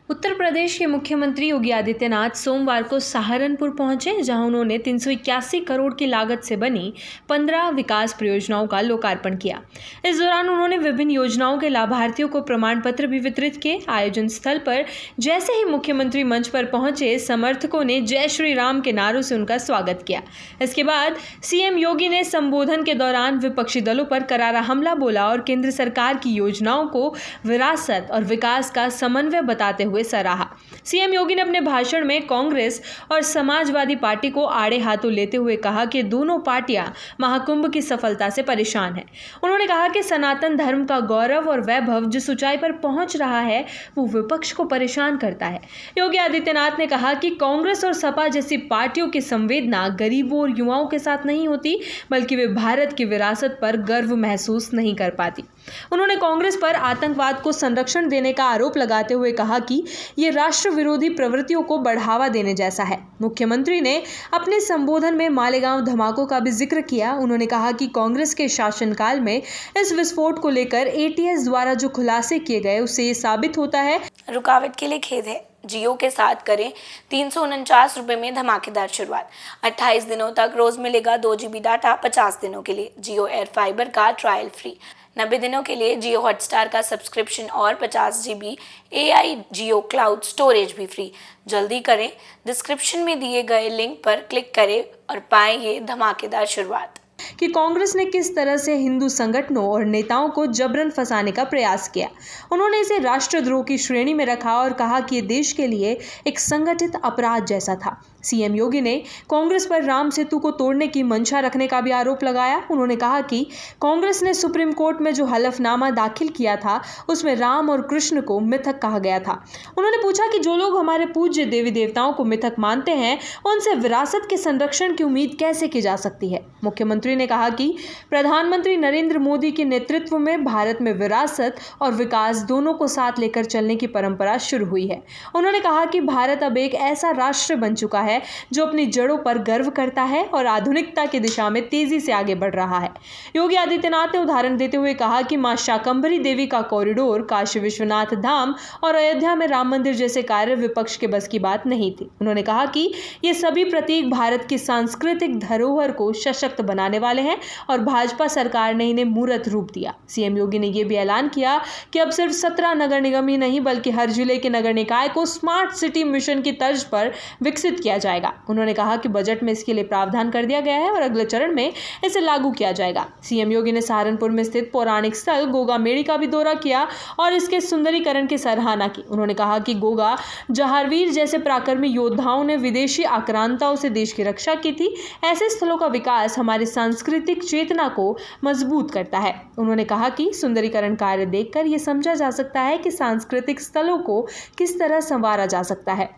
उत्तर प्रदेश के मुख्यमंत्री योगी आदित्यनाथ सोमवार को सहारनपुर पहुंचे, जहां उन्होंने 381 करोड़ की लागत से बनी 15 विकास परियोजनाओं का लोकार्पण किया। इस दौरान उन्होंने विभिन्न योजनाओं के लाभार्थियों को प्रमाण पत्र भी वितरित किए। आयोजन स्थल पर जैसे ही मुख्यमंत्री मंच पर पहुंचे, समर्थकों ने जय श्री राम के नारों से उनका स्वागत किया। इसके बाद सीएम योगी ने संबोधन के दौरान विपक्षी दलों पर करारा हमला बोला और केंद्र सरकार की योजनाओं को विरासत और विकास का समन्वय बताते हुए सराहा। सीएम योगी ने अपने भाषण में कांग्रेस और समाजवादी पार्टी को आड़े हाथों लेते हुए कहा कि दोनों पार्टियां महाकुंभ की सफलता से परेशान हैं। उन्होंने कहा कि सनातन धर्म का गौरव और वैभव जिस ऊंचाई पर पहुंच रहा है, वो विपक्ष को परेशान करता है। योगी आदित्यनाथ ने कहा कि कांग्रेस और सपा जैसी पार्टियों की संवेदना गरीबों और युवाओं के साथ नहीं होती, बल्कि वे भारत की विरासत पर गर्व महसूस नहीं कर पाती। उन्होंने कांग्रेस पर आतंकवाद को संरक्षण देने का आरोप लगाते हुए कहा कि ये राष्ट्र विरोधी प्रवृत्तियों को बढ़ावा देने जैसा है। मुख्यमंत्री ने अपने संबोधन में मालेगांव धमाकों का भी जिक्र किया। उन्होंने कहा कि कांग्रेस के शासनकाल में इस विस्फोट को लेकर एटीएस द्वारा जो खुलासे किए गए, उससे ये साबित होता है रुकावट के लिए खेद है। जियो के साथ करें 349 रुपये में धमाकेदार शुरुआत। 28 दिनों तक रोज मिलेगा 2 GB डाटा 50 दिनों के लिए। जियो एयर फाइबर का ट्रायल फ्री। 90 दिनों के लिए जियो हॉटस्टार का सब्सक्रिप्शन और 50 GB AI जियो क्लाउड स्टोरेज भी फ्री। जल्दी करें, डिस्क्रिप्शन में दिए गए लिंक पर क्लिक करें और पाएं ये धमाकेदार शुरुआत। कि कांग्रेस ने किस तरह से हिंदू संगठनों और नेताओं को जबरन फंसाने का प्रयास किया। उन्होंने इसे राष्ट्रद्रोह की श्रेणी में रखा और कहा कि ये देश के लिए एक संगठित अपराध जैसा था। सीएम योगी ने कांग्रेस पर राम सेतु को तोड़ने की मंशा रखने का भी आरोप लगाया। उन्होंने कहा कि कांग्रेस ने सुप्रीम कोर्ट में जो हलफनामा दाखिल किया था, उसमें राम और कृष्ण को मिथक कहा गया था। उन्होंने पूछा कि जो लोग हमारे पूज्य देवी देवताओं को मिथक मानते हैं, उनसे विरासत के संरक्षण की उम्मीद कैसे की जा सकती है। मुख्यमंत्री ने कहा कि प्रधानमंत्री नरेंद्र मोदी के नेतृत्व में भारत में विरासत और विकास दोनों को साथ लेकर चलने की परंपरा शुरू हुई है। उन्होंने कहा कि भारत अब एक ऐसा राष्ट्र बन चुका है जो अपनी जड़ों पर गर्व करता है और आधुनिकता की दिशा में तेजी से आगे बढ़ रहा है। योगी आदित्यनाथ ने उदाहरण देते हुए कहा कि मां शाकंभरी देवी का कॉरिडोर, काशी विश्वनाथ धाम और अयोध्या में राम मंदिर जैसे कार्य विपक्ष के बस की बात नहीं थी। उन्होंने कहा कि ये सभी प्रतीक भारत की सांस्कृतिक धरोहर को सशक्त बनाने वाले हैं और भाजपा सरकार ने इन्हें मूर्त रूप दिया। सीएम योगी ने यह भी ऐलान किया कि अब सिर्फ 17 नगर निगम ही नहीं, बल्कि हर जिले के नगर निकाय को स्मार्ट सिटी मिशन की तर्ज पर विकसित किया जाएगा। उन्होंने कहा कि बजट में इसके लिए प्रावधान कर दिया गया है और अगले चरण में इसे लागू किया जाएगा। सीएम योगी ने सहारनपुर में स्थित पौराणिक स्थल गोगा मेड़ी का भी दौरा किया और इसके सुंदरीकरण की सराहना की। उन्होंने कहा कि गोगा जहारवीर जैसे पराक्रमी योद्धाओं ने विदेशी आक्रांताओं से देश की रक्षा की थी। ऐसे स्थलों का विकास हमारी सांस्कृतिक चेतना को मजबूत करता है। उन्होंने कहा कि सुंदरीकरण कार्य देखकर यह समझा जा सकता है कि सांस्कृतिक स्थलों को किस तरह संवारा जा सकता है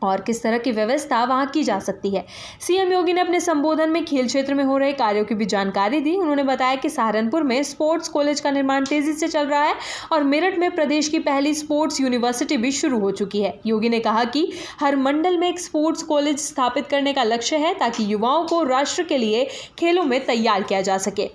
और किस तरह की व्यवस्था वहां की जा सकती है। सीएम योगी ने अपने संबोधन में खेल क्षेत्र में हो रहे कार्यों की भी जानकारी दी। उन्होंने बताया कि सहारनपुर में स्पोर्ट्स कॉलेज का निर्माण तेजी से चल रहा है और मेरठ में प्रदेश की पहली स्पोर्ट्स यूनिवर्सिटी भी शुरू हो चुकी है। योगी ने कहा कि हर मंडल में एक स्पोर्ट्स कॉलेज स्थापित करने का लक्ष्य है, ताकि युवाओं को राष्ट्र के लिए खेलों में तैयार किया जा सके।